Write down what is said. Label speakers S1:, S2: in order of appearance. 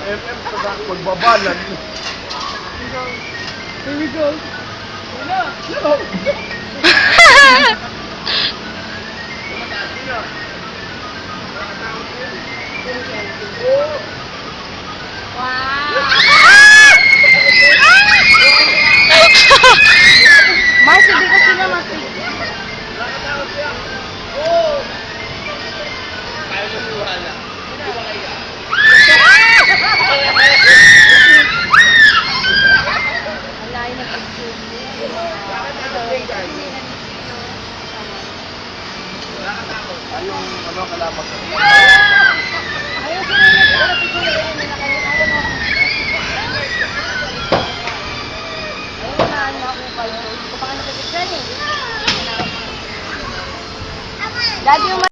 S1: FM sa magbabalan. Here we go.
S2: Mas, hindi ko sila masig. Alay na pag-zoom.
S1: Ayong ano kalabas.
S2: Ayaw ko rin nagkalapit ko yun. Ayaw mo. Ayaw na ano ako kayo. Hindi ko pa ka nakikita eh. Daddy,